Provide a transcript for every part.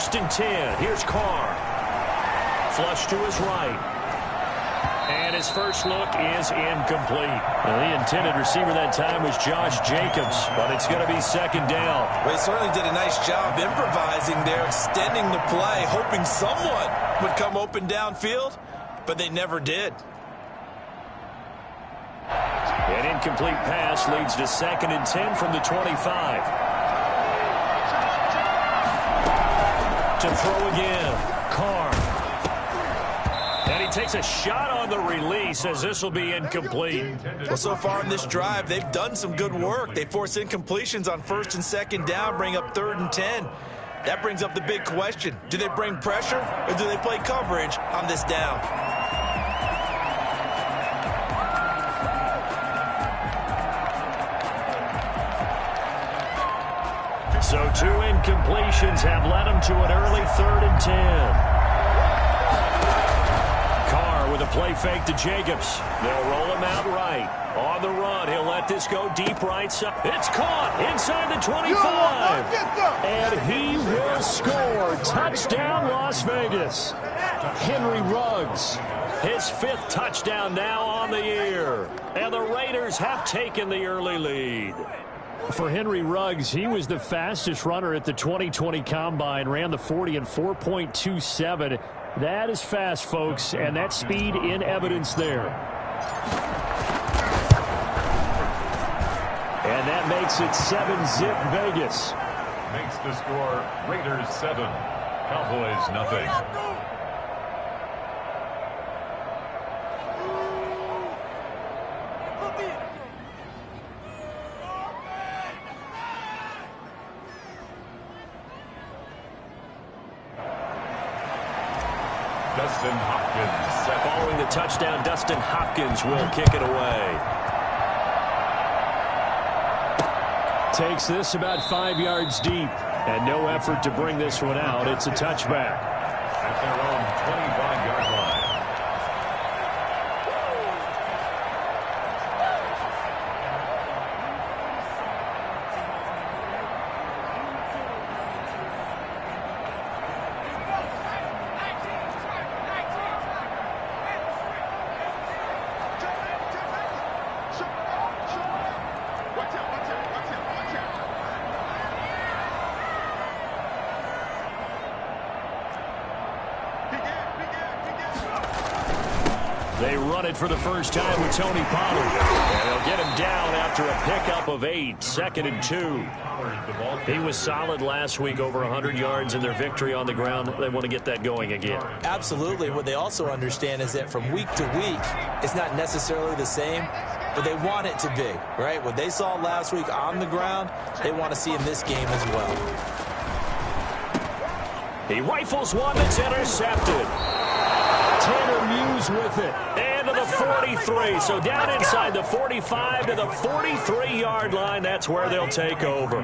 1st and 10. Here's Carr. Flush to his right. And his first look is incomplete. Well, the intended receiver that time was Josh Jacobs, but it's going to be 2nd down. Well, he certainly did a nice job improvising there, extending the play, hoping someone would come open downfield, but they never did. An incomplete pass leads to 2nd and 10 from the 25. To throw again, Carr. And he takes a shot on the release as this will be incomplete. Well, so far in this drive, they've done some good work. They force incompletions on 1st and 2nd down, bring up 3rd and 10. That brings up the big question. Do they bring pressure or do they play coverage on this down? So 2 incompletions have led him to an early 3rd and 10. Carr with a play fake to Jacobs. They'll roll him out right. On the run, he'll let this go deep right side. It's caught inside the 25. And he will score. Touchdown, Las Vegas. Henry Ruggs, his 5th touchdown now on the year. And the Raiders have taken the early lead. For Henry Ruggs, he was the fastest runner at the 2020 Combine, ran the 40 in 4.27. That is fast, folks, and that speed in evidence there. And that makes it 7-zip Vegas. Makes the score Raiders 7, Cowboys nothing. Dustin Hopkins. Following the touchdown, Dustin Hopkins will kick it away. Takes this about 5 yards deep. And no effort to bring this one out. It's a touchback. At their own 25-yard line. They run it for the first time with Tony Pollard. And they'll get him down after a pickup of 8, 2nd and 2. He was solid last week, over 100 yards in their victory on the ground. They want to get that going again. Absolutely. What they also understand is that from week to week, it's not necessarily the same, but they want it to be, right? What they saw last week on the ground, they want to see in this game as well. He rifles one that's intercepted. Tanner Muse with it. And to the 43. So down inside the 45 to the 43-yard line. That's where they'll take over.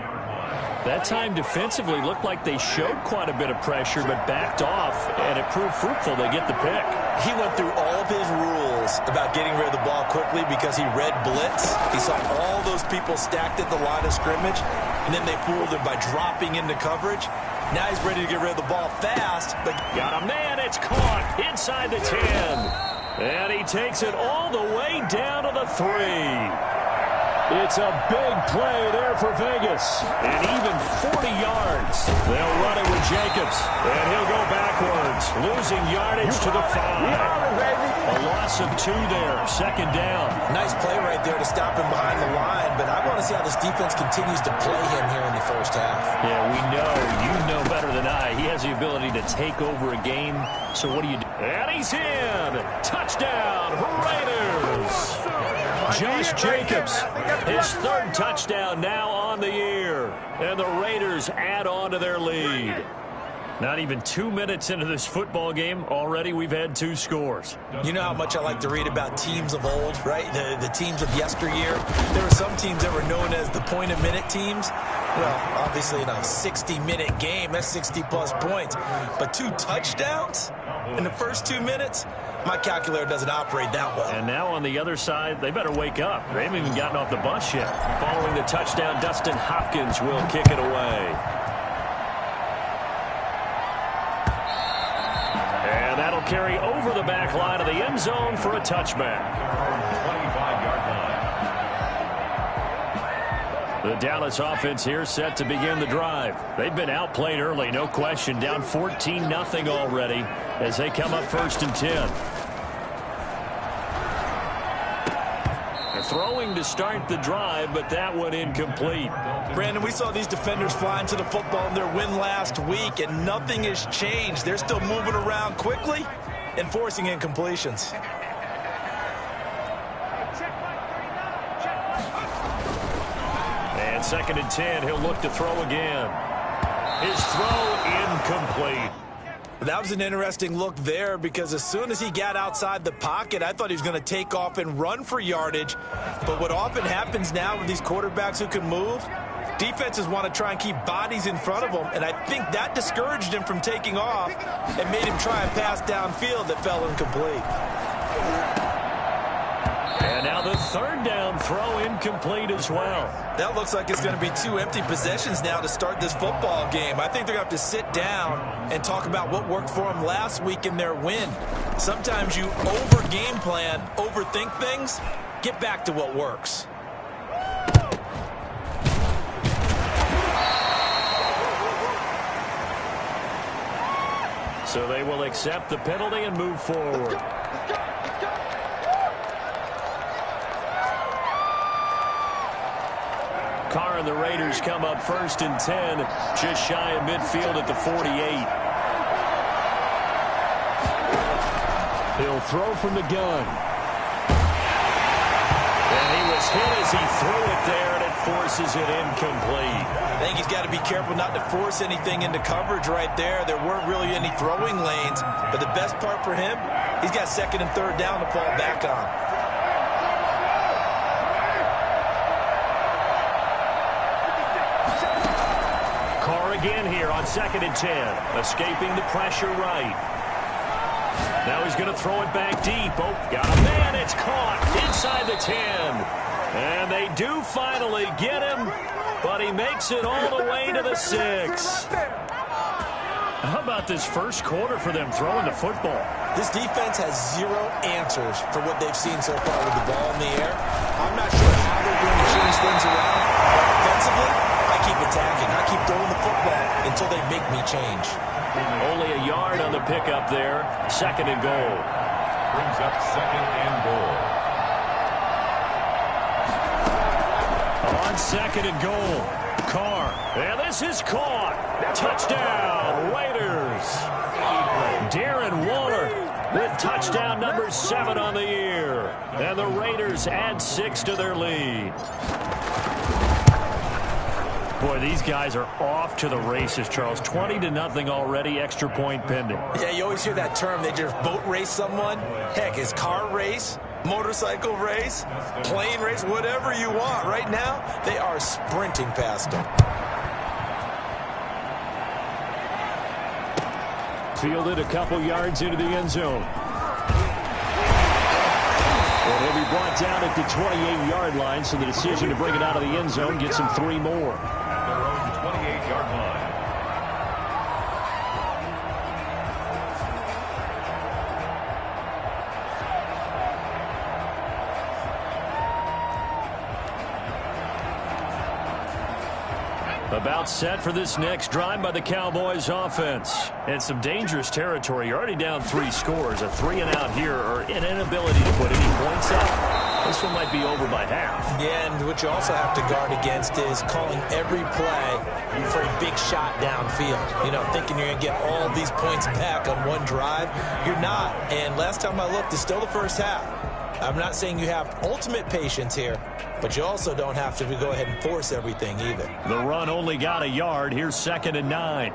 That time defensively looked like they showed quite a bit of pressure but backed off, and it proved fruitful. They get the pick. He went through all of his rules about getting rid of the ball quickly because he read blitz. He saw all those people stacked at the line of scrimmage, and then they fooled him by dropping into coverage. Now he's ready to get rid of the ball fast. But got a man. It's caught inside the 10. And he takes it all the way down to the 3. It's a big play there for Vegas. And even 40 yards. They'll run it with Jacobs. And he'll go backwards, losing yardage to the 5. A loss of 2 there, 2nd down. Nice play right there to stop him behind the line. But I want to see how this defense continues to play him here in the first half. Yeah, we know. You know better than I. He has the ability to take over a game. So what do you do? And he's in. Touchdown, Raiders. Josh Jacobs, his 3rd touchdown now on the year. And the Raiders add on to their lead. Not even 2 minutes into this football game, already we've had 2 scores. You know how much I like to read about teams of old, right? The teams of yesteryear. There were some teams that were known as the point-a-minute teams. Well, obviously in a 60-minute game, that's 60-plus points. But 2 touchdowns in the first 2 minutes? My calculator doesn't operate that well. And now on the other side, they better wake up. They haven't even gotten off the bus yet. Following the touchdown, Dustin Hopkins will kick it away. carry over the back line of the end zone for a touchback. 25-yard line. The Dallas offense here set to begin the drive. They've been outplayed early, no question. Down 14-0 already as they come up 1st and 10. They're throwing to start the drive, but that one incomplete. Brandon, we saw these defenders fly into the football in their win last week, and nothing has changed. They're still moving around quickly and forcing incompletions. And 2nd and 10, he'll look to throw again. His throw incomplete. That was an interesting look there because as soon as he got outside the pocket, I thought he was going to take off and run for yardage. But what often happens now with these quarterbacks who can move, defenses want to try and keep bodies in front of them, and I think that discouraged him from taking off and made him try a pass downfield that fell incomplete. And now the 3rd down throw incomplete as well. That looks like it's going to be 2 empty possessions now to start this football game. I think they're going to have to sit down and talk about what worked for them last week in their win. Sometimes you over-game plan, overthink things, get back to what works. So they will accept the penalty and move forward. Carr and the Raiders come up 1st and 10, just shy of midfield at the 48. He'll throw from the gun. And he was hit as he threw it there, and it forces it incomplete. I think he's got to be careful not to force anything into coverage right there. There weren't really any throwing lanes, but the best part for him, he's got 2nd and 3rd down to fall back on. Again here on 2nd and 10, escaping the pressure right. Now he's going to throw it back deep. Oh, got a man. It's caught inside the 10. And they do finally get him, but he makes it all the way to the 6. How about this first quarter for them throwing the football? This defense has 0 answers for what they've seen so far with the ball in the air. I'm not sure how they're going to change things around, but offensively, I keep attacking. I keep throwing the football until they make me change. Only a yard on the pickup there. 2nd and goal. Brings up 2nd and goal. On 2nd and goal, Carr. And this is caught. Touchdown, Raiders. Darren Waller with touchdown number 7 on the year. And the Raiders add 6 to their lead. Boy, these guys are off to the races, Charles. 20-0 already, extra point pending. Yeah, you always hear that term. They just boat race someone. Heck, is car race, motorcycle race, plane race, whatever you want. Right now, they are sprinting past them. Fielded a couple yards into the end zone. And he'll be brought down at the 28-yard line, so the decision to bring it out of the end zone gets him 3 more. 28-yard line. About set for this next drive by the Cowboys offense. And some dangerous territory. You're already down 3 scores. A 3-and-out here, or an inability to put any points up. This one might be over by half. Yeah, and what you also have to guard against is calling every play for a big shot downfield. You know, thinking you're going to get all these points back on one drive. You're not. And last time I looked, it's still the first half. I'm not saying you have ultimate patience here, but you also don't have to go ahead and force everything either. The run only got a yard. Here's 2nd and 9.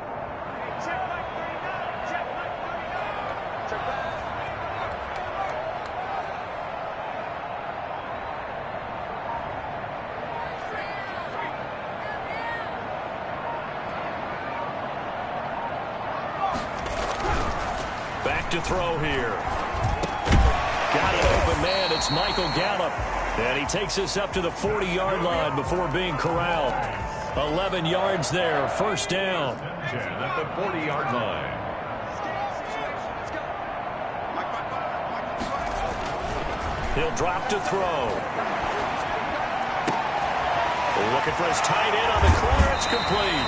Back to throw here. Got an open man. It's Michael Gallup. And he takes us up to the 40-yard line before being corralled. 11 yards there. 1st down. 10 at the 40-yard line. He'll drop to throw. Looking for his tight end on the corner. It's complete.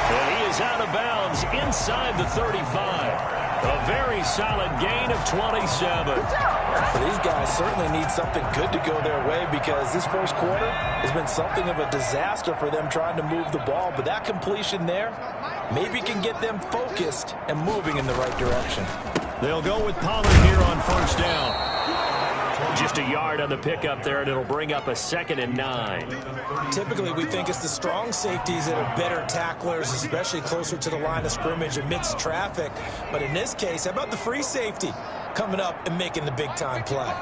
And he is out of bounds inside the 35. A very solid gain of 27. These guys certainly need something good to go their way because this first quarter has been something of a disaster for them trying to move the ball. But that completion there maybe can get them focused and moving in the right direction. They'll go with Pollard here on first down. Just a yard on the pickup there, and it'll bring up a 2nd and 9. Typically, we think it's the strong safeties that are better tacklers, especially closer to the line of scrimmage amidst traffic. But in this case, how about the free safety coming up and making the big-time play?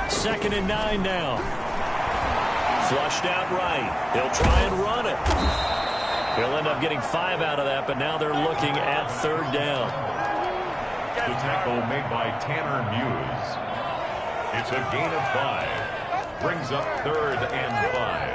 2nd and 9 now. Flushed out right. He'll try and run it. He'll end up getting 5 out of that, but now they're looking at 3rd down. The tackle made by Tanner Muse. It's a gain of 5. Brings up 3rd and 5.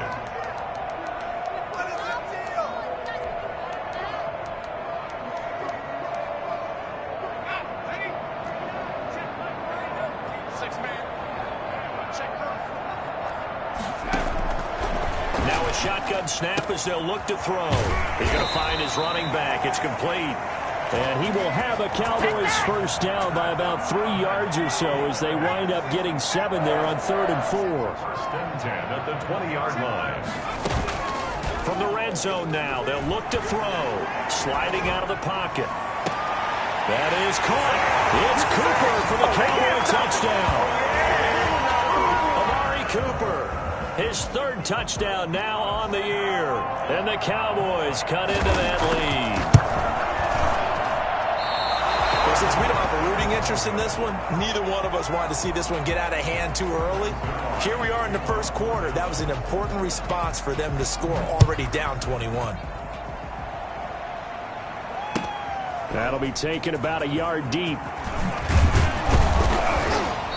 Now a shotgun snap as they'll look to throw. He's going to find his running back. It's complete. And he will have a Cowboys first down by about 3 yards or so as they wind up getting 7 there on 3rd and 4. 1st and 10 at the 20-yard line. From the red zone now, they'll look to throw. Sliding out of the pocket. That is caught. It's Cooper for the Cowboy touchdown. Amari Cooper, his 3rd touchdown now on the year. And the Cowboys cut into that lead. Since we don't have a rooting interest in this one, neither one of us wanted to see this one get out of hand too early. Here we are in the first quarter. That was an important response for them to score, already down 21. That'll be taken about a yard deep.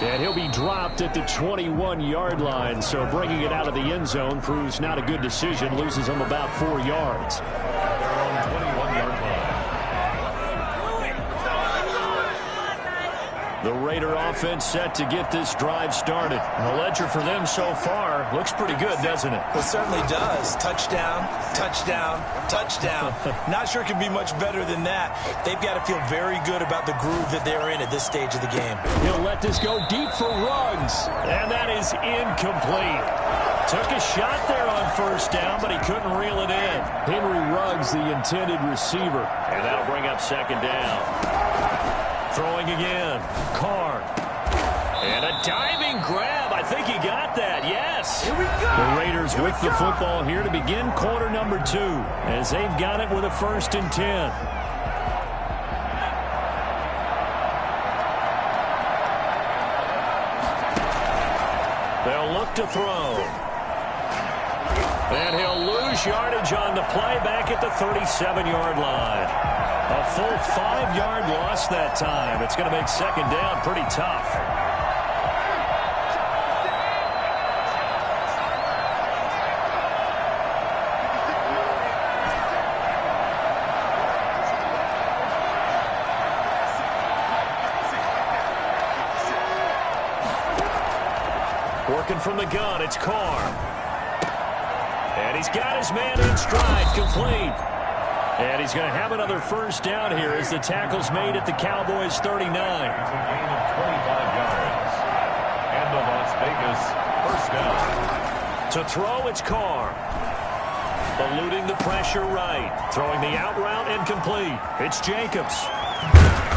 And he'll be dropped at the 21-yard line, so bringing it out of the end zone proves not a good decision. Loses him about 4 yards. They're on 21-yard line. The Raider offense set to get this drive started. And the ledger for them so far looks pretty good, doesn't it? It certainly does. Touchdown, touchdown, touchdown. Not sure it can be much better than that. They've got to feel very good about the groove that they're in at this stage of the game. He'll let this go deep for Ruggs. And that is incomplete. Took a shot there on first down, but he couldn't reel it in. Henry Ruggs, the intended receiver. And that'll bring up 2nd down. Throwing again. Carr. And a diving grab. I think he got that. Yes. Here we go. The Raiders with the football here to begin quarter number 2 as they've got it with a 1st and 10. They'll look to throw. And he'll lose yardage on the play back at the 37-yard line. A full 5-yard loss that time. It's going to make 2nd down pretty tough. Working from the gun, it's Carr. And he's got his man in stride, complete. And he's going to have another first down here as the tackle's made at the Cowboys' 39. It's a gain of 25 yards. And the Las Vegas first down. To throw, it's Carr. Eluding the pressure right. Throwing the out route incomplete. It's Jacobs.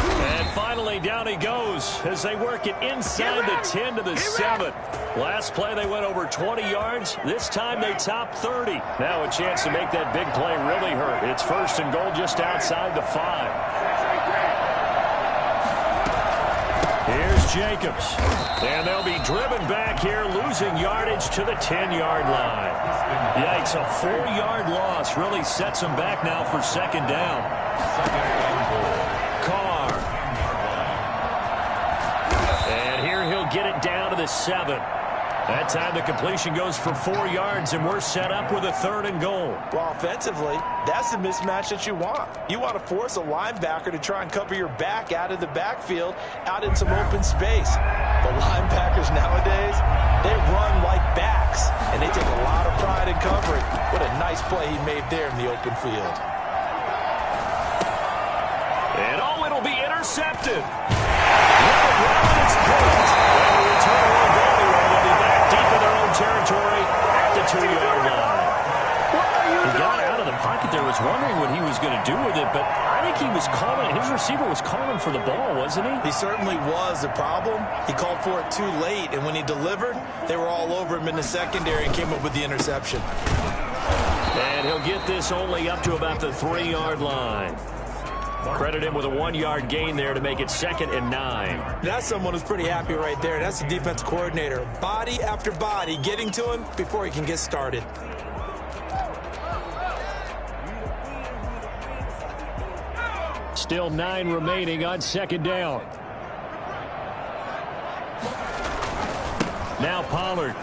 And finally, down he goes as they work it inside the 10 to the 7. Last play, they went over 20 yards. This time, they topped 30. Now a chance to make that big play really hurt. It's 1st and goal just outside the 5. Here's Jacobs. And they'll be driven back here, losing yardage to the 10-yard line. Yikes, a 4-yard loss really sets them back now for 2nd down. Carr. And here he'll get it down to the 7. That time the completion goes for 4 yards, and we're set up with a 3rd and goal. Well, offensively, that's the mismatch that you want. You want to force a linebacker to try and cover your back out of the backfield, out in some open space. The linebackers nowadays, they run like backs, and they take a lot of pride in covering. What a nice play he made there in the open field. And it'll be intercepted. It's picked. And the return will go anyway. They'll be back deep in their own territory at the 2-yard line. He got out of the pocket there, was wondering what he was going to do with it, but I think he was calling, his receiver was calling for the ball, wasn't he? He certainly was. The problem, he called for it too late, and when he delivered, they were all over him in the secondary and came up with the interception. And he'll get this only up to about the 3-yard line. Credit him with a 1-yard gain there to make it 2nd and 9. That's someone who's pretty happy right there. That's the defense coordinator. Body after body getting to him before he can get started. Still 9 remaining on 2nd down. Now Pollard.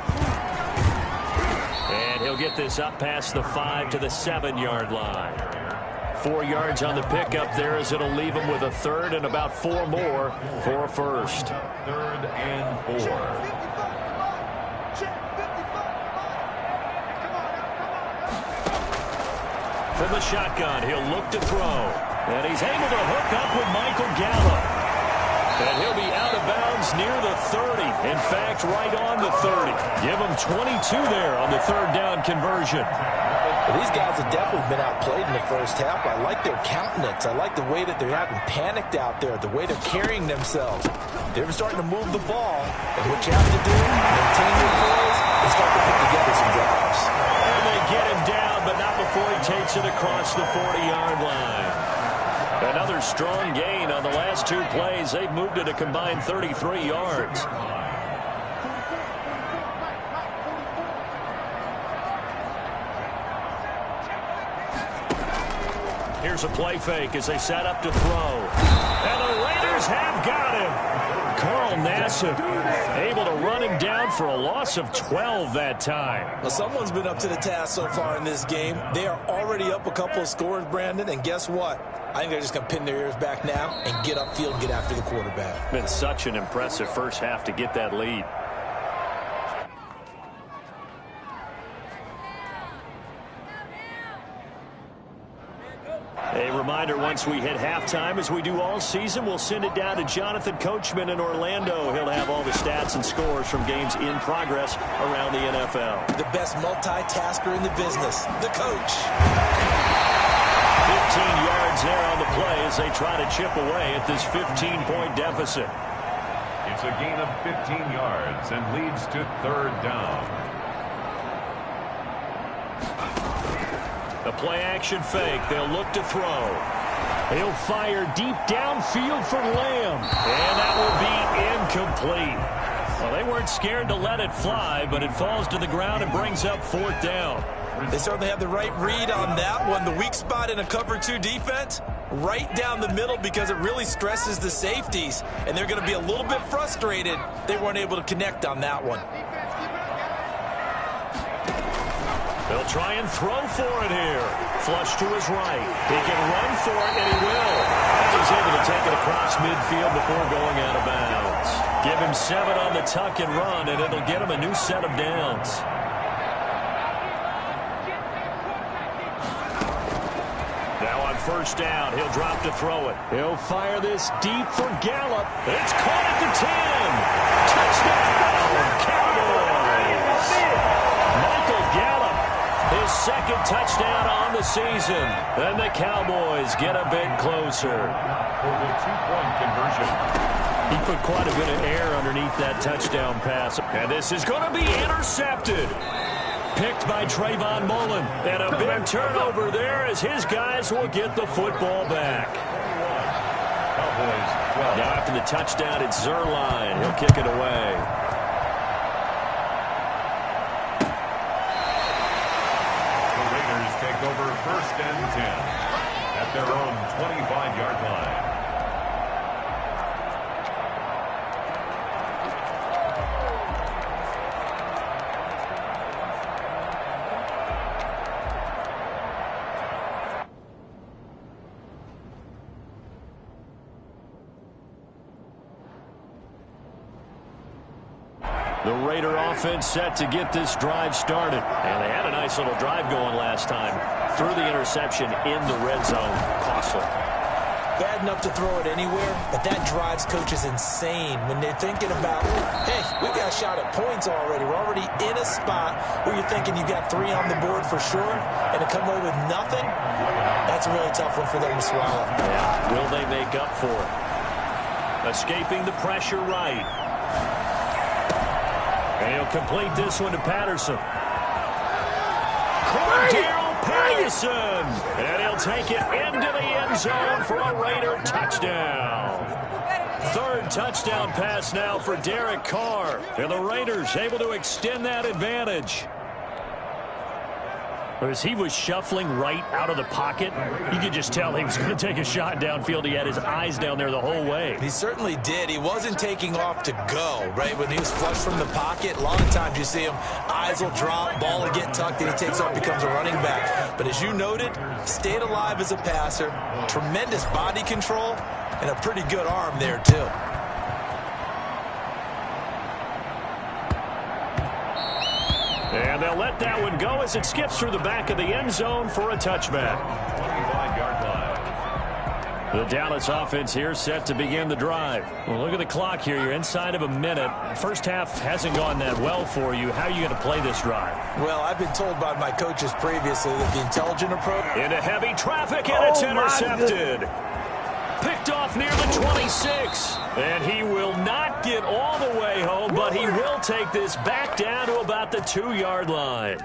And he'll get this up past the 5 to the 7-yard line. 4 yards on the pickup there as it'll leave him with a 3rd and about 4 more for a 1st. 3rd and 4. From the shotgun, he'll look to throw. And he's able to hook up with Michael Gallup. And he'll be out of bounds near the 30. In fact, right on the 30. Give him 22 there on the 3rd down conversion. Well, these guys have definitely been outplayed in the first half. I like their countenance. I like the way that they're having panicked out there, the way they're carrying themselves. They're starting to move the ball. And what you have to do, maintain your poise and start to put together some drives. And they get him down, but not before he takes it across the 40-yard line. Another strong gain on the last 2 plays. They've moved it a combined 33 yards. Here's a play fake as they set up to throw. And the Raiders have got him. Carl Nassib able to run him down for a loss of 12 that time. Well, someone's been up to the task so far in this game. They are already up a couple of scores, Brandon, and guess what? I think they're just going to pin their ears back now and get upfield and get after the quarterback. Been such an impressive first half to get that lead. A reminder, once we hit halftime, as we do all season, we'll send it down to Jonathan Coachman in Orlando. He'll have all the stats and scores from games in progress around the NFL. The best multitasker in the business, the coach. 15 yards there on the play as they try to chip away at this 15-point deficit. It's a gain of 15 yards and leads to 3rd down. The play-action fake. They'll look to throw. He'll fire deep downfield for Lamb. And that will be incomplete. Well, they weren't scared to let it fly, but it falls to the ground and brings up 4th down. They certainly have the right read on that one. The weak spot in a cover 2 defense, right down the middle because it really stresses the safeties. And they're going to be a little bit frustrated they weren't able to connect on that one. They'll try and throw for it here. Flush to his right. He can run for it, and he will. And he's able to take it across midfield before going out of bounds. Give him 7 on the tuck and run, and it'll get him a new set of downs. Now on 1st down, he'll drop to throw it. He'll fire this deep for Gallup. It's caught at the 10. Touchdown, Cowboys. Michael Gallup. His 2nd touchdown on the season. And the Cowboys get a bit closer. For the 2-point conversion. He put quite a bit of air underneath that touchdown pass. And this is going to be intercepted. Picked by Trayvon Mullen. And a big turnover there as his guys will get the football back. Cowboys 12. Now after the touchdown, it's Zerline. He'll kick it away. Take over 1st and 10 at their own 25-yard line. The Raider offense set to get this drive started. And they had a nice little drive going last time. Threw the interception in the red zone. Costly. Bad enough to throw it anywhere, but that drives coaches insane when they're thinking about, hey, we've got a shot at points already. We're already in a spot where you're thinking you got 3 on the board for sure, and to come away with nothing, that's a really tough one for them to swallow. Yeah, will they make up for it? Escaping the pressure right. And he'll complete this one to Patterson. Cordell Patterson. And he'll take it into the end zone for a Raider touchdown. 3rd touchdown pass now for Derek Carr. And the Raiders able to extend that advantage. As he was shuffling right out of the pocket, you could just tell he was going to take a shot downfield. He had his eyes down there the whole way. He certainly did. He wasn't taking off to go, right? When he was flush from the pocket, a lot of times you see him, eyes will drop, ball will get tucked, and he takes off, becomes a running back. But as you noted, stayed alive as a passer, tremendous body control, and a pretty good arm there, too. And they'll let that one go as it skips through the back of the end zone for a touchback. 25-yard line. The Dallas offense here set to begin the drive. Well, look at the clock here. You're inside of a minute. First half hasn't gone that well for you. How are you going to play this drive? Well, I've been told by my coaches previously that the intelligent approach... Into heavy traffic, and it's intercepted. Picked off near the 26. And he will not get all the way home, but he will take this back down to about the 2-yard line.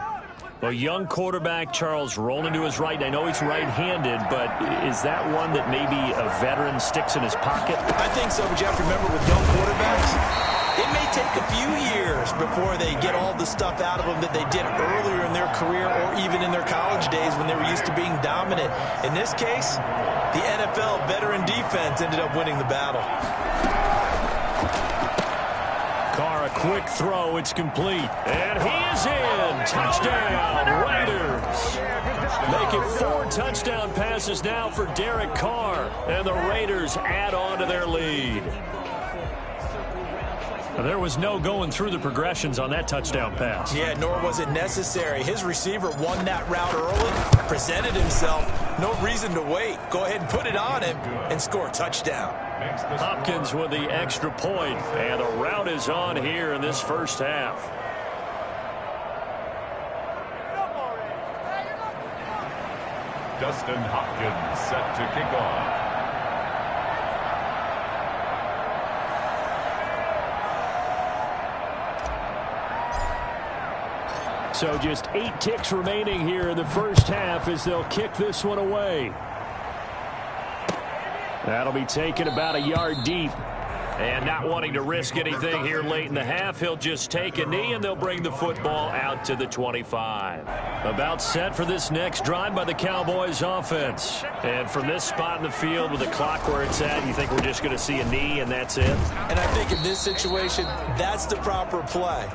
A young quarterback, Charles, rolling to his right. I know he's right-handed, but is that one that maybe a veteran sticks in his pocket? I think so, but you have to remember with young quarterbacks, it may take a few years before they get all the stuff out of them that they did earlier in their career or even in their college days when they were used to being dominant. In this case, the NFL veteran defense ended up winning the battle. Carr, a quick throw. It's complete. And he is in. Touchdown, Raiders. Make it 4 touchdown passes now for Derek Carr. And the Raiders add on to their lead. There was no going through the progressions on that touchdown pass. Yeah, nor was it necessary. His receiver won that route early, presented himself. No reason to wait. Go ahead and put it on him and score a touchdown. Hopkins with the extra point, and the route is on here in this first half. Dustin Hopkins set to kick off. So just 8 ticks remaining here in the first half as they'll kick this one away. That'll be taken about a yard deep. And not wanting to risk anything here late in the half, he'll just take a knee and they'll bring the football out to the 25. About set for this next drive by the Cowboys offense. And from this spot in the field with the clock where it's at, you think we're just going to see a knee and that's it? And I think in this situation, that's the proper play.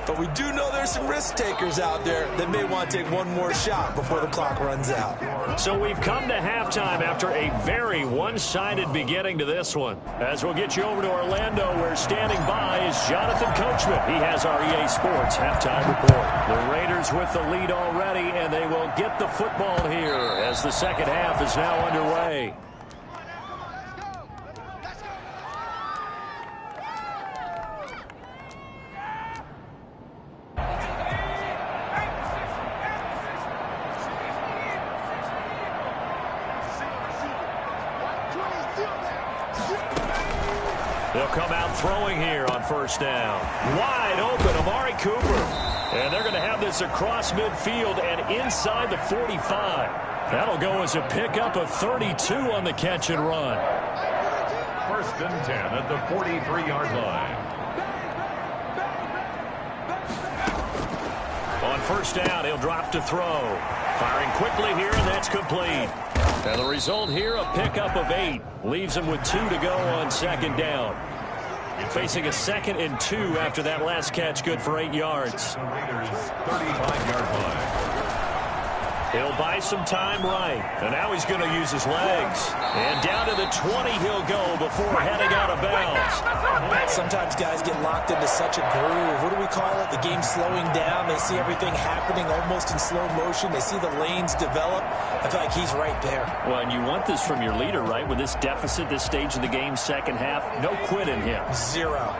But we do know there's some risk takers out there that may want to take one more shot before the clock runs out. So we've come to halftime after a very one-sided beginning to this one. As we'll get you over to Orlando, where standing by is Jonathan Coachman. He has our EA Sports halftime report. The Raiders with the lead already, and they will get the football here as the second half is now underway. They'll come out throwing here on first down. Wide open, Amari Cooper. And they're going to have this across midfield and inside the 45. That'll go as a pickup of 32 on the catch and run. 1st and 10 at the 43-yard line. On first down, he'll drop to throw. Firing quickly here, and that's complete. And the result here, a pickup of 8. Leaves him with 2 to go on second down. Facing a 2nd and 2 after that last catch, good for 8 yards. The Raiders' 35-yard line. He'll buy some time right. And now he's going to use his legs. And down to the 20 he'll go before heading out of bounds. Sometimes guys get locked into such a groove. What do we call it? The game's slowing down. They see everything happening almost in slow motion. They see the lanes develop. I feel like he's right there. Well, and you want this from your leader, right? With this deficit, this stage of the game, second half, no quit in him. Zero.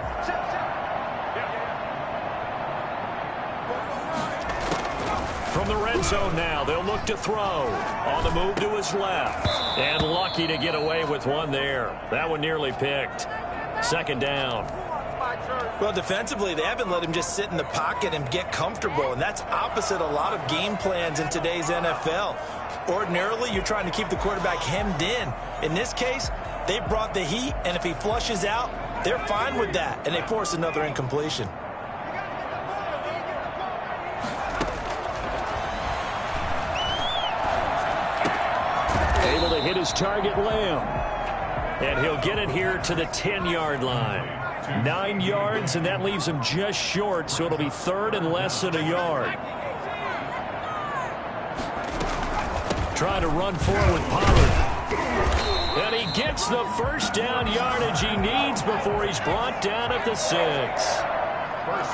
From the red zone now, they'll look to throw. On the move to his left. And lucky to get away with one there. That one nearly picked. Second down. Well, defensively, they haven't let him just sit in the pocket and get comfortable, and that's opposite a lot of game plans in today's NFL. Ordinarily, you're trying to keep the quarterback hemmed in. In this case, they brought the heat, and if he flushes out, they're fine with that, and they force another incompletion. Able to hit his target, Lamb. And he'll get it here to the 10-yard line. 9 yards, and that leaves him just short, so it'll be third and less than a yard. Trying to run forward with Pollard. And he gets the first down yardage he needs before he's brought down at the 6.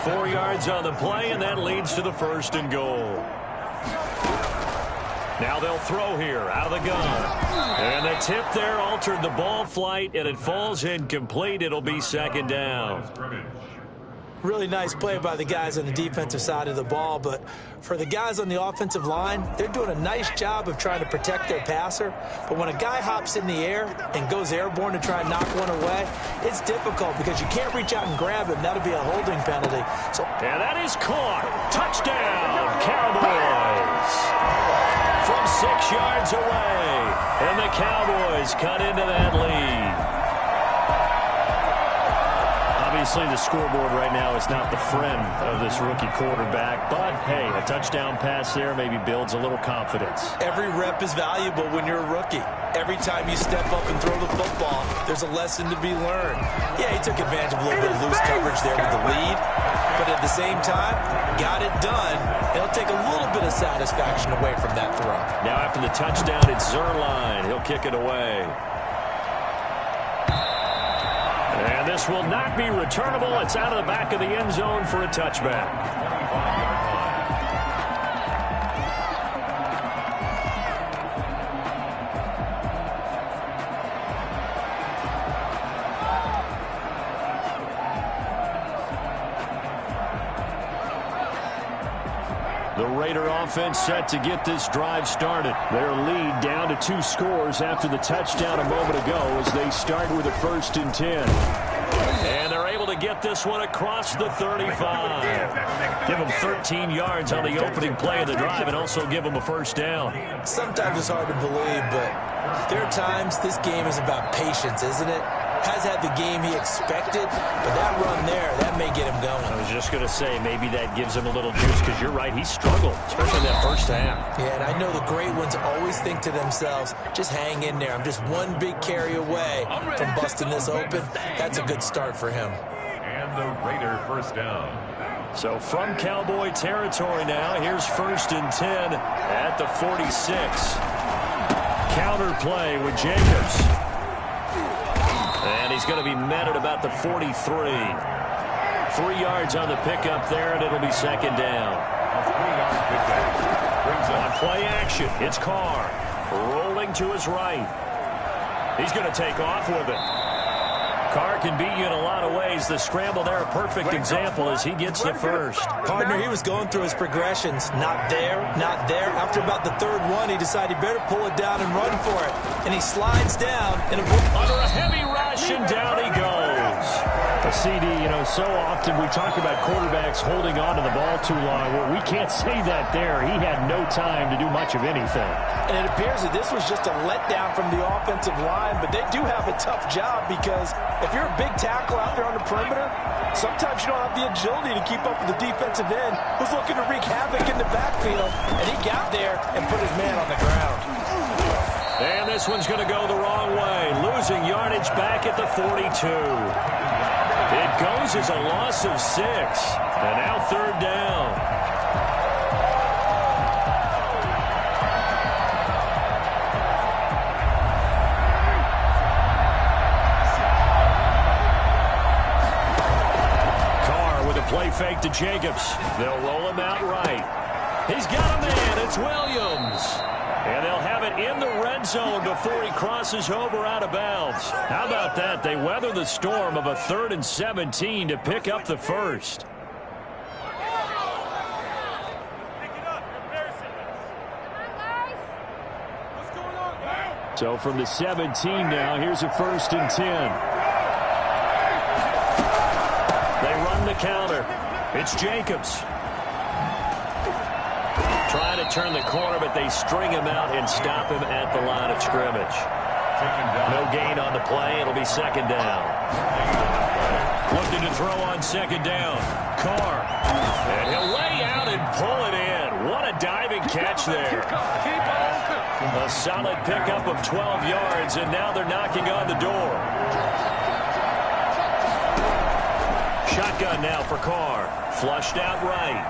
4 yards on the play, and that leads to the first and goal. Now they'll throw here out of the gun. And the tip there altered the ball flight, and it falls incomplete. It'll be second down. Really nice play by the guys on the defensive side of the ball, but for the guys on the offensive line, they're doing a nice job of trying to protect their passer. But when a guy hops in the air and goes airborne to try and knock one away, it's difficult because you can't reach out and grab him. That'll be a holding penalty. And that is caught. Touchdown, Cowboys. From 6 yards away, and the Cowboys cut into that lead. Obviously, the scoreboard right now is not the friend of this rookie quarterback, but, hey, a touchdown pass there maybe builds a little confidence. Every rep is valuable when you're a rookie. Every time you step up and throw the football, there's a lesson to be learned. Yeah, he took advantage of a little bit of loose coverage there with the lead, but at the same time, got it done. It'll take a little bit of satisfaction away from that throw. Now after the touchdown, it's Zerline. He'll kick it away. And this will not be returnable. It's out of the back of the end zone for a touchback. The Raider offense set to get this drive started. Their lead down to 2 scores after the touchdown a moment ago as they start with a 1st and 10. And they're able to get this one across the 35. Give them 13 yards on the opening play of the drive and also give them a first down. Sometimes it's hard to believe, but there are times this game is about patience, isn't it? Has had the game he expected, but that run there, that may get him going. I was just going to say, maybe that gives him a little juice, because you're right, he struggled, especially in that first half. Yeah, and I know the great ones always think to themselves, just hang in there. I'm just one big carry away from busting this open. That's a good start for him. And the Raider first down. So from Cowboy territory now, here's 1st and 10 at the 46. Counter play with Jacobs. And he's going to be met at about the 43. 3 yards on the pickup there, and it'll be second down. On play action, it's Carr. Rolling to his right. He's going to take off with it. Carr can beat you in a lot of ways. The scramble there, a perfect example as he gets the first. Partner, he was going through his progressions. Not there, not there. After about the 3rd one, he decided he better pull it down and run for it. And he slides down. And under a heavy rush, and down he goes. A CD, you know, so often we talk about quarterbacks holding on to the ball too long. Well, we can't say that there. He had no time to do much of anything. And it appears that this was just a letdown from the offensive line, but they do have a tough job because if you're a big tackle out there on the perimeter, sometimes you don't have the agility to keep up with the defensive end who's looking to wreak havoc in the backfield, and he got there and put his man on the ground. And this one's going to go the wrong way, losing yardage back at the 42. It goes as a loss of 6, and now 3rd down. Play fake to Jacobs. They'll roll him out right. He's got a man. It's Williams. And they'll have it in the red zone before he crosses over out of bounds. How about that? They weather the storm of a 3rd and 17 to pick up the first. So from the 17 now, here's a 1st and 10. They run the counter. It's Jacobs. Trying to turn the corner, but they string him out and stop him at the line of scrimmage. No gain on the play. It'll be 2nd down. Looking to throw on 2nd down. Carr. And he'll lay out and pull it in. What a diving catch there. A solid pickup of 12 yards, and now they're knocking on the door. Shotgun now for Carr. Flushed out right.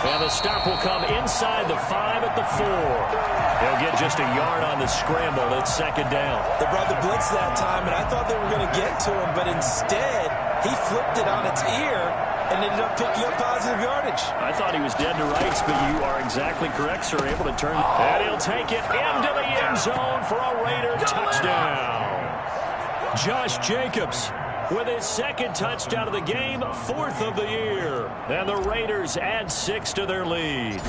And the stop will come inside the 5 at the 4. They'll get just a yard on the scramble. It's 2nd down. They brought the blitz that time, and I thought they were going to get to him, but instead he flipped it on its ear and ended up picking up positive yardage. I thought he was dead to rights, but you are exactly correct, sir. Able to turn. And he'll take it into the end zone for a Raider touchdown. Josh Jacobs with his 2nd touchdown of the game, 4th of the year. And the Raiders add 6 to their lead.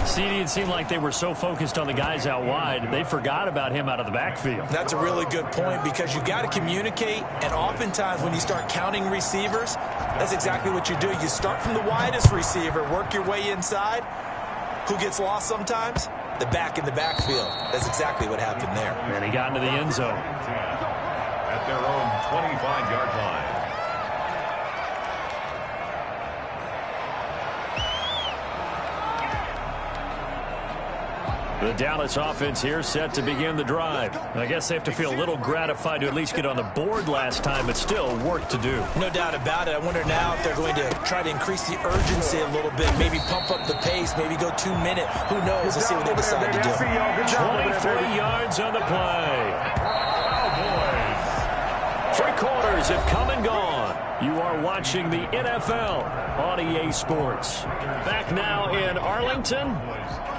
CD, it seemed like they were so focused on the guys out wide, they forgot about him out of the backfield. That's a really good point, because you got to communicate, and oftentimes when you start counting receivers, that's exactly what you do. You start from the widest receiver, work your way inside. Who gets lost sometimes? The back in the backfield. That's exactly what happened there. And he got into the end zone. At their own 25-yard line. The Dallas offense here set to begin the drive. I guess they have to feel a little gratified to at least get on the board last time, but still work to do. No doubt about it. I wonder now if they're going to try to increase the urgency a little bit, maybe pump up the pace, maybe go 2-minute. Who knows? Let's see what they decide to do. 23 yards on the play. Three quarters have come and gone. You are watching the NFL on EA Sports. Back now in Arlington.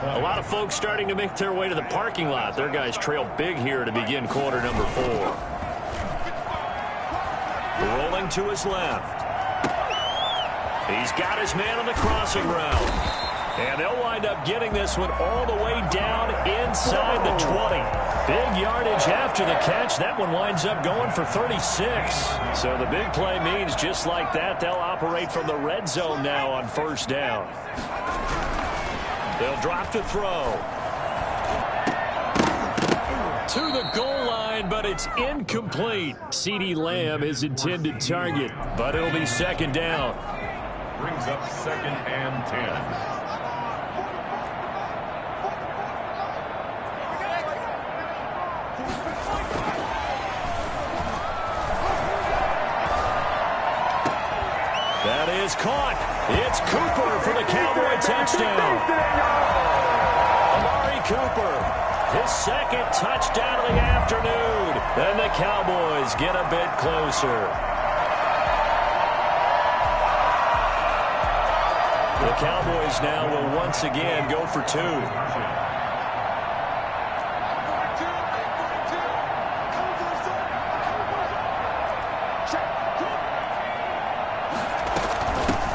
A lot of folks starting to make their way to the parking lot. Their guys trail big here to begin quarter number 4. Rolling to his left. He's got his man on the crossing route. And they'll wind up getting this one all the way down inside the 20. Big yardage after the catch. That one winds up going for 36. So the big play means just like that, they'll operate from the red zone now on 1st down. They'll drop to throw. To the goal line, but it's incomplete. CeeDee Lamb is intended target, but it'll be 2nd down. Brings up 2nd and 10. That is caught. It's Cooper for the Cowboy touchdown. Amari Cooper, his 2nd touchdown of the afternoon. And the Cowboys get a bit closer. The Cowboys now will once again go for 2.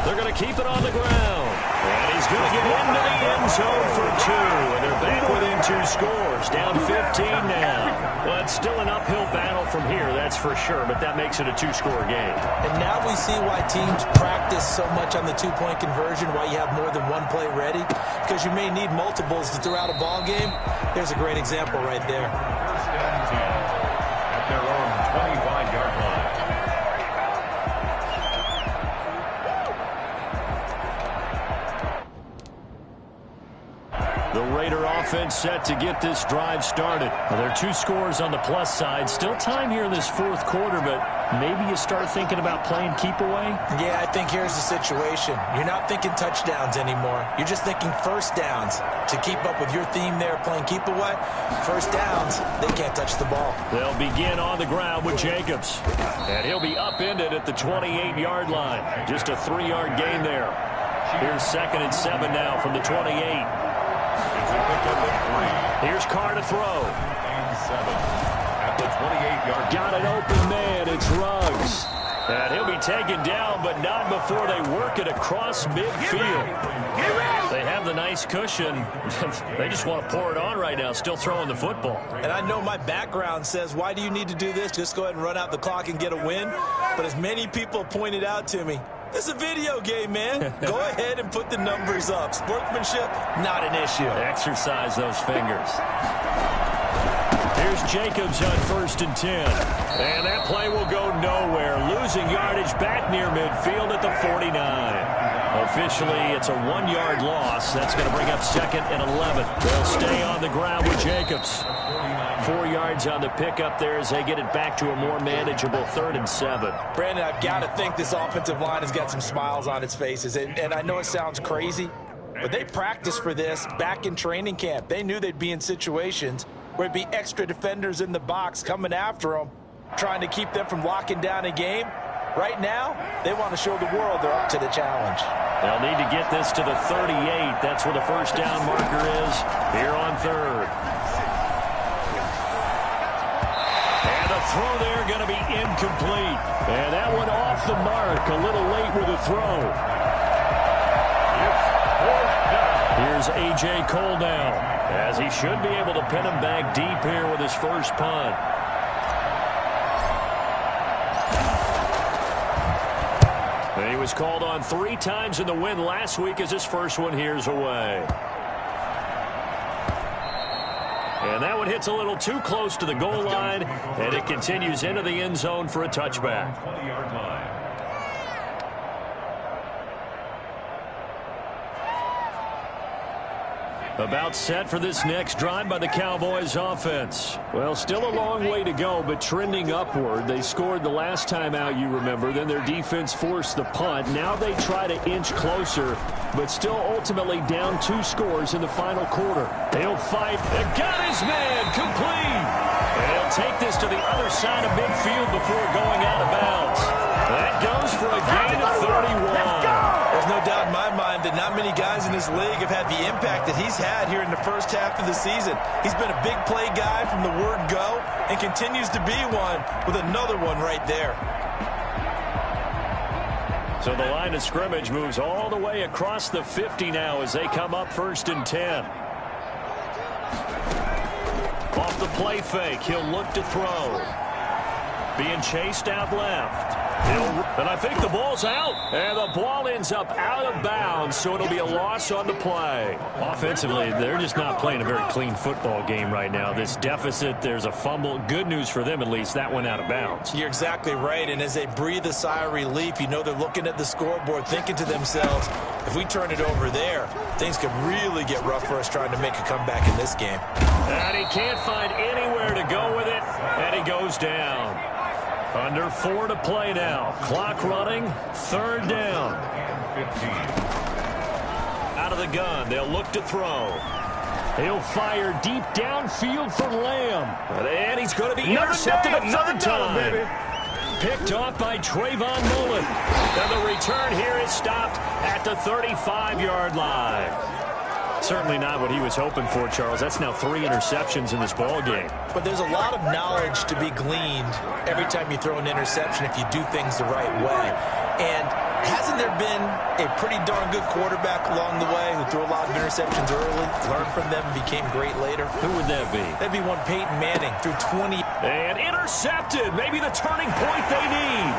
They're going to keep it on the ground. And he's going to get into the end zone for 2. And they're back within 2 scores. Down 15 now. Well, it's still an uphill battle from here, that's for sure. But that makes it a 2-score game. And now we see why teams practice so much on the 2-point conversion, why you have more than one play ready. Because you may need multiples to throw out a ball game. There's a great example right there. 1st and 10 at their own 25-yard line. The Raider offense set to get this drive started. Well, there are 2 scores on the plus side. Still time here in this 4th quarter, but maybe you start thinking about playing keep away? Yeah, I think here's the situation. You're not thinking touchdowns anymore. You're just thinking first downs. To keep up with your theme there, playing keep away, first downs, they can't touch the ball. They'll begin on the ground with Jacobs. And he'll be upended at the 28-yard line. Just a 3-yard gain there. Here's 2nd and 7 now from the 28. Here's Carr to throw. And 7 at the 28-yard. Got an open man. It's Ruggs. And he'll be taken down, but not before they work it across midfield. They have the nice cushion. They just want to pour it on right now, still throwing the football. And I know my background says, why do you need to do this? Just go ahead and run out the clock and get a win. But as many people pointed out to me, this is a video game, man. Go ahead and put the numbers up. Sportsmanship, not an issue. Exercise those fingers. Here's Jacobs on 1st and 10. And that play will go nowhere. Losing yardage back near midfield at the 49. Officially, it's a 1-yard loss. That's going to bring up 2nd and 11. They'll stay on the ground with Jacobs. 4 yards on the pickup there as they get it back to a more manageable 3rd and 7. Brandon, I've got to think this offensive line has got some smiles on its faces. And I know it sounds crazy, but they practiced for this back in training camp. They knew they'd be in situations where it'd be extra defenders in the box coming after them, trying to keep them from locking down a game. Right now, they want to show the world they're up to the challenge. They'll need to get this to the 38. That's where the first down marker is here on 3rd. And the throw there going to be incomplete. And that one off the mark, a little late with the throw. Here's A.J. Cole now, as he should be able to pin him back deep here with his first punt. And he was called on 3 times in the win last week as his first one here's away. And that one hits a little too close to the goal line, and it continues into the end zone for a touchback. 20-yard line. About set for this next drive by the Cowboys offense. Well, still a long way to go, but trending upward. They scored the last time out, you remember. Then their defense forced the punt. Now they try to inch closer, but still ultimately down 2 scores in the final quarter. They'll fight. They got his man complete. And he'll take this to the other side of midfield before going out of bounds. That goes for a gain of 31. There's no doubt in my mind that not many guys in this league have had the impact that he's had here in the first half of the season. He's been a big play guy from the word go and continues to be one with another one right there. So the line of scrimmage moves all the way across the 50 now as they come up 1st and 10. Off the play fake, he'll look to throw. Being chased out left. And I think the ball's out. And the ball ends up out of bounds, so it'll be a loss on the play. Offensively, they're just not playing a very clean football game right now. This deficit, there's a fumble. Good news for them, at least. That went out of bounds. You're exactly right. And as they breathe a sigh of relief, you know they're looking at the scoreboard, thinking to themselves, if we turn it over there, things could really get rough for us trying to make a comeback in this game. And he can't find anywhere to go with it, and he goes down. Under 4 to play now. Clock running. 3rd down. 15. Out of the gun. They'll look to throw. He'll fire deep downfield for Lamb. And he's going to be intercepted a 3rd time. Picked off by Trayvon Mullen. And the return here is stopped at the 35-yard line. Certainly not what he was hoping for, Charles. That's now 3 interceptions in this ball game. But there's a lot of knowledge to be gleaned every time you throw an interception if you do things the right way. And hasn't there been a pretty darn good quarterback along the way who threw a lot of interceptions early, learned from them, and became great later? Who would that be? That'd be one Peyton Manning, threw 20. And intercepted. Maybe the turning point they need.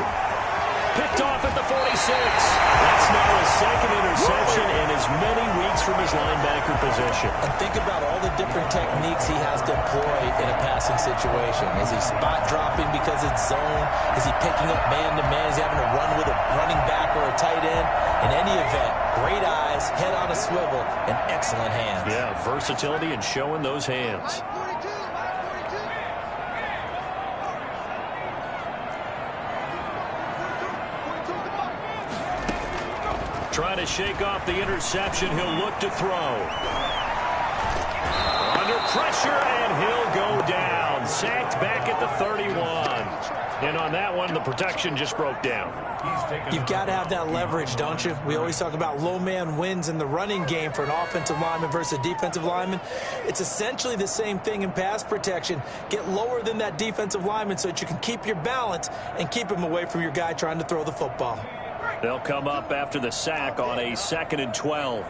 Picked off at the 46. That's now his 2nd interception in as many weeks from his linebacker position. And think about all the different techniques he has to employ in a passing situation. Is he spot dropping because his that zone? Is he picking up man-to-man? Is he having to run with a running back or a tight end? In any event, great eyes, head on a swivel, and excellent hands. Yeah, versatility and showing those hands. Trying to shake off the interception. He'll look to throw. Under pressure, and he'll go down. Sacked back at the 31. And on that one, the protection just broke down. You've got to have that leverage, don't you? We always talk about low man wins in the running game for an offensive lineman versus a defensive lineman. It's essentially the same thing in pass protection. Get lower than that defensive lineman so that you can keep your balance and keep him away from your guy trying to throw the football. They'll come up after the sack on a 2nd and 12.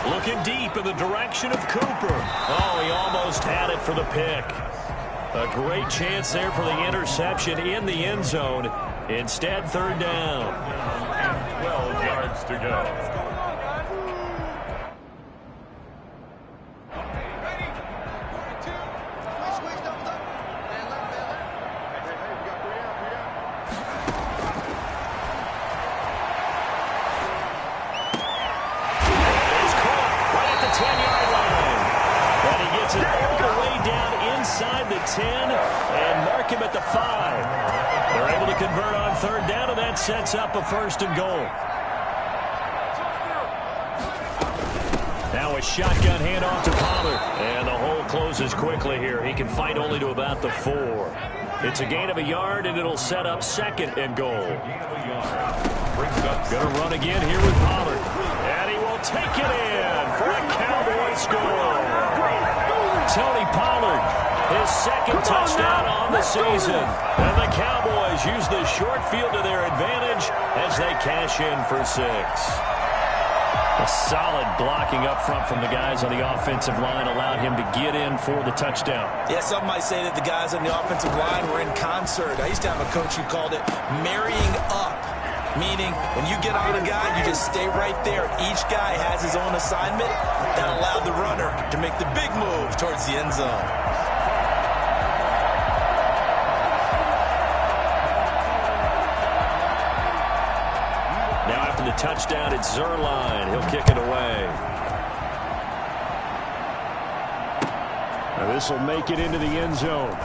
Looking deep in the direction of Cooper. Oh, he almost had it for the pick. A great chance there for the interception in the end zone. Instead, 3rd down. And 12 yards to go. Inside the 10 and mark him at the 5. They're able to convert on 3rd down, and that sets up a 1st and goal. Now a shotgun handoff to Pollard, and the hole closes quickly here. He can fight only to about the 4. It's a gain of a yard, and it'll set up 2nd and goal. Going to run again here with Pollard, and he will take it in for a Cowboy score. Tony Pollard, his 2nd touchdown on the season. And the Cowboys use the short field to their advantage as they cash in for 6. A solid blocking up front from the guys on the offensive line allowed him to get in for the touchdown. Yeah, some might say that the guys on the offensive line were in concert. I used to have a coach who called it marrying up. Meaning, when you get on a guy, you just stay right there. Each guy has his own assignment. That allowed the runner to make the big move towards the end zone. Now after the touchdown, it's Zerline. He'll kick it away. Now this will make it into the end zone.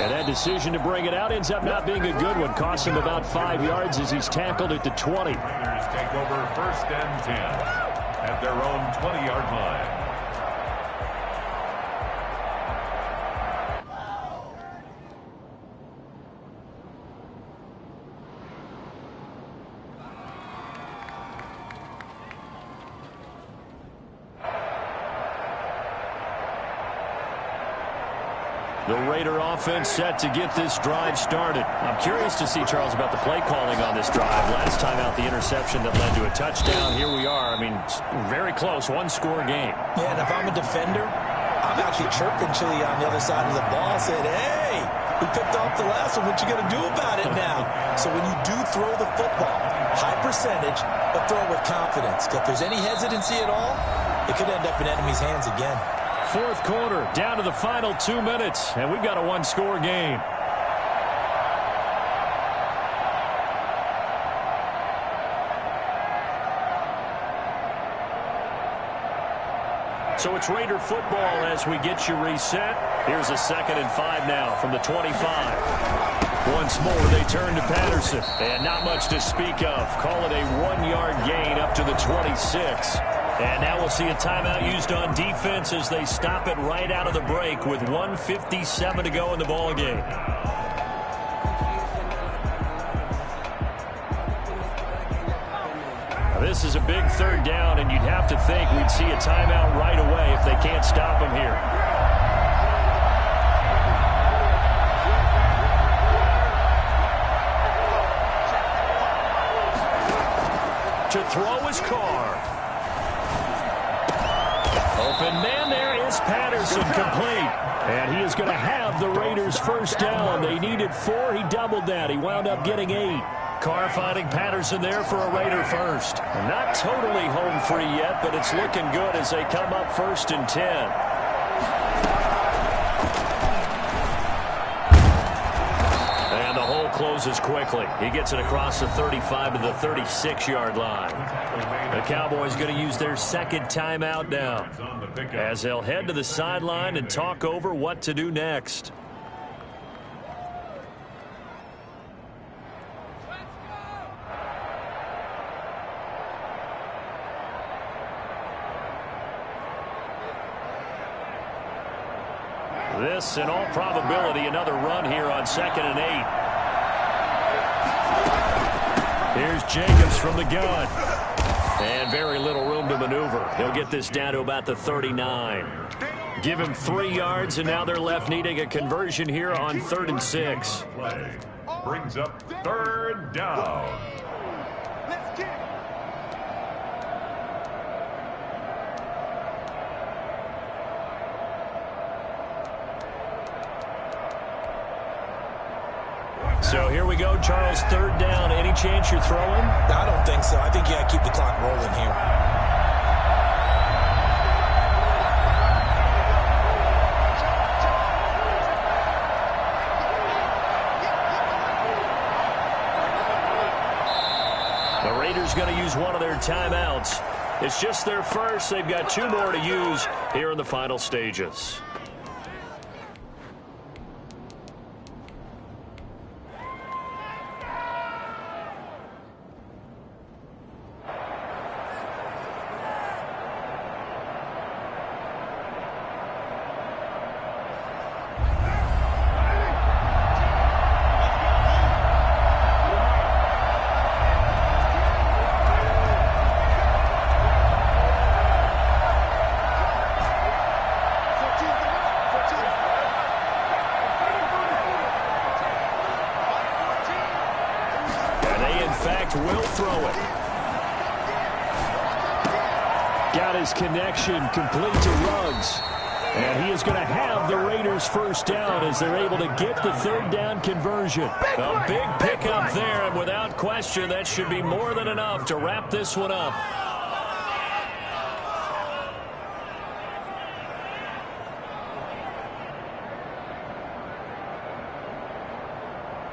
And that decision to bring it out ends up not being a good one. Costs him about 5 yards as he's tackled at the 20. Take over 1st and 10 at their own 20-yard line. The Raider offense set to get this drive started. I'm curious to see, Charles, about the play calling on this drive. Last time out, the interception that led to a touchdown. Here we are. I mean, very close, 1-score game. Yeah, and if I'm a defender, I'm actually chirping Chili on the other side of the ball. Said, hey, we picked off the last one. What you going to do about it now? So when you do throw the football, high percentage, but throw it with confidence. If there's any hesitancy at all, it could end up in enemy's hands again. 4th quarter, down to the final 2 minutes, and we've got a 1-score game. So it's Raider football as we get you reset. Here's a 2nd and 5 now from the 25. Once more, they turn to Patterson. And not much to speak of. Call it a 1-yard gain up to the 26. And now we'll see a timeout used on defense as they stop it right out of the break with 1:57 to go in the ballgame. This is a big 3rd down, and you'd have to think we'd see a timeout right away if they can't stop him here. To throw is Carr. Open man there is Patterson, complete. And he is going to have the Raiders' 1st down. They needed 4. He doubled that. He wound up getting 8. Carr finding Patterson there for a Raider first. Not totally home free yet, but it's looking good as they come up 1st and 10. And the hole closes quickly. He gets it across the 35 to the 36-yard line. The Cowboys going to use their second timeout now, as they'll head to the sideline and talk over what to do next. This, in all probability, another run here on 2nd and 8. Here's Jacobs from the gun. And very little room to maneuver. He'll get this down to about the 39. Give him 3 yards, and now they're left needing a conversion here on 3rd and 6. Brings up 3rd down. So here we go, Charles, 3rd down. Any chance you're throwing? I don't think so. I think you got to keep the clock rolling here. The Raiders going to use one of their timeouts. It's just their first. They've got 2 more to use here in the final stages. Will throw it. Got his connection complete to Ruggs. And he is going to have the Raiders' first down as they're able to get the 3rd down conversion. A big pickup there, and without question, that should be more than enough to wrap this one up.